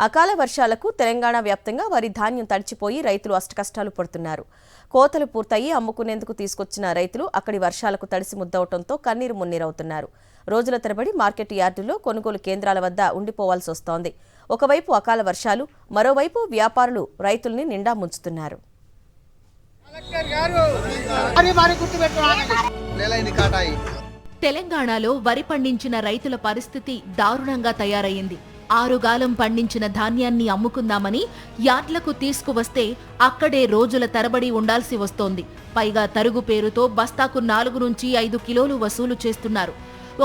అకాల వర్షాలకు తెలంగాణ వ్యాప్తంగా వరి ధాన్యం తడిచిపోయి రైతులు అష్టకష్టాలు పడుతున్నారు. కోతలు పూర్తయి అమ్ముకునేందుకు తీసుకొచ్చిన రైతులు అక్కడి వర్షాలకు తడిసి ముద్దవటంతో కన్నీరు మున్నీరవుతున్నారు. రోజుల తరబడి మార్కెట్ యార్డులో కొనుగోలు కేంద్రాల వద్ద ఉండిపోవాల్సి వస్తోంది. ఒకవైపు అకాల వర్షాలు, మరోవైపు వ్యాపారులు రైతుల్ని నిండా ముంచుతున్నారు. తెలంగాణలో వరి పండించిన రైతుల పరిస్థితి దారుణంగా తయారయ్యింది. ఆరుగాలం పండించిన ధాన్యాన్ని అమ్ముకుందామని యార్డ్లకు తీసుకువస్తే అక్కడే రోజుల తరబడి ఉండాల్సి వస్తోంది. పైగా తరుగు పేరుతో బస్తాకు 4 నుంచి 5 కిలోలు వసూలు చేస్తున్నారు.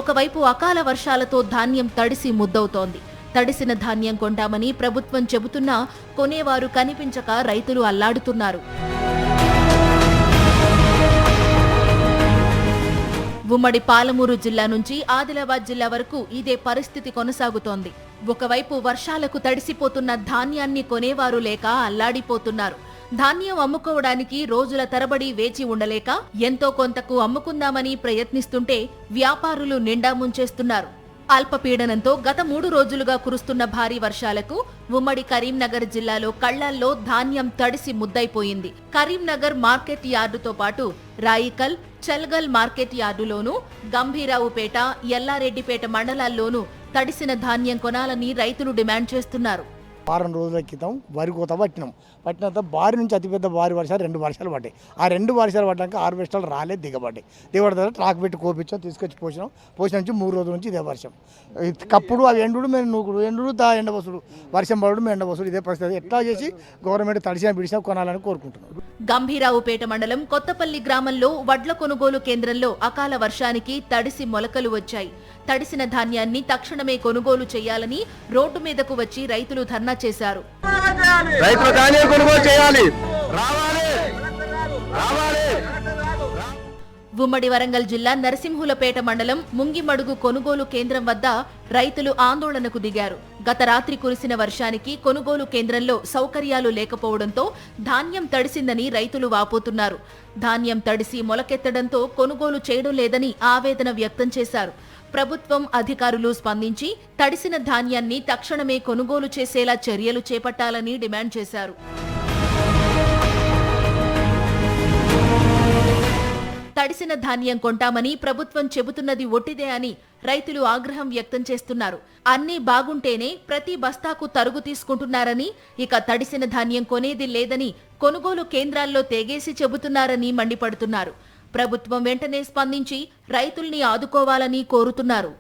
ఒకవైపు అకాల వర్షాలతో ధాన్యం తడిసి ముద్దవుతోంది. తడిసిన ధాన్యం కొంటామని ప్రభుత్వం చెబుతున్నా కొనేవారు కనిపించక రైతులు అల్లాడుతున్నారు. ఉమ్మడి పాలమూరు జిల్లా నుంచి ఆదిలాబాద్ జిల్లా వరకు ఇదే పరిస్థితి కొనసాగుతోంది. ఒకవైపు వర్షాలకు తడిసిపోతున్న ధాన్యాన్ని కొనేవారు లేక అల్లాడిపోతున్నారు. ధాన్యం అమ్ముకోవడానికి రోజుల తరబడి వేచి ఉండలేక ఎంతో కొంతకు అమ్ముకుందామని ప్రయత్నిస్తుంటే వ్యాపారులు నిండా ముంచేస్తున్నారు. అల్పపీడనంతో గత 3 రోజులుగా కురుస్తున్న భారీ వర్షాలకు ఉమ్మడి కరీంనగర్ జిల్లాలో కళ్లాల్లో ధాన్యం తడిసి ముద్దైపోయింది. కరీంనగర్ మార్కెట్ యార్డుతో పాటు రాయికల్, చల్గల్ మార్కెట్ యార్డులోనూ, గంభీరావుపేట, ఎల్లారెడ్డిపేట మండలాల్లోనూ తడిసిన ధాన్యం కొనాలని రైతులు డిమాండ్ చేస్తున్నారు. వారం రోజుల క్రితం వరి కోత పట్టినంత భారీ నుంచి అతిపెద్ద భారీ వర్షాలు 2 వర్షాలు పడ్డాయి. ఆ 2 వర్షాలు పడ్డాక హార్వెస్టర్లు రాలేదు, దిగబడ్డాయి. తర్వాత ట్రాక్ పెట్టి కోపించాం, తీసుకొచ్చి పోసిన నుంచి 3 రోజుల నుంచి ఇదే వర్షం. కప్పుడు అవి ఎండు మేము నూకుడు, ఎండు ఎండబసుడు, వర్షం పడడు మేము ఎండబసుడు, ఇదే పరిస్థితి. ఎట్లా చేసి గవర్నమెంట్ తడిసినా పిడిసినా కొనాలని కోరుకుంటున్నాం. గంభీరావుపేట మండలం కొత్తపల్లి గ్రామంలో వడ్ల కొనుగోలు కేంద్రంలో అకాల వర్షానికి తడిసి మొలకలు వచ్చాయి. తడిసిన ధాన్యాన్ని తక్షణమే కొనుగోలు చేయాలని రోడ్డు మీదకు వచ్చి రైతులు ధర్నా చేశారు. ఉమ్మడి వరంగల్ జిల్లా నరసింహులపేట మండలం ముంగిమడుగు కొనుగోలు కేంద్రం వద్ద రైతులు ఆందోళనకు దిగారు. గత రాత్రి కురిసిన వర్షానికి కొనుగోలు కేంద్రంలో సౌకర్యాలు లేకపోవడంతో ధాన్యం తడిసిందని రైతులు వాపోతున్నారు. ధాన్యం తడిసి మొలకెత్తడంతో కొనుగోలు చేయడం లేదని ఆవేదన వ్యక్తం చేశారు. ప్రభుత్వం అధికారులు స్పందించి తడిసిన ధాన్యాన్ని తక్షణమే కొనుగోలు చేసేలా చర్యలు చేపట్టాలని డిమాండ్ చేశారు. తడిసిన ధాన్యం కొంటామని ప్రభుత్వం చెబుతున్నది ఒట్టిదే అని రైతులు ఆగ్రహం వ్యక్తం చేస్తున్నారు. అన్నీ బాగుంటేనే ప్రతి బస్తాకు తరుగు తీసుకుంటున్నారని, ఇక తడిసిన ధాన్యం కొనేది లేదని కొనుగోలు కేంద్రాల్లో తెగేసి చెబుతున్నారని మండిపడుతున్నారు. ప్రభుత్వం వెంటనే స్పందించి రైతుల్ని ఆదుకోవాలని కోరుతున్నారు.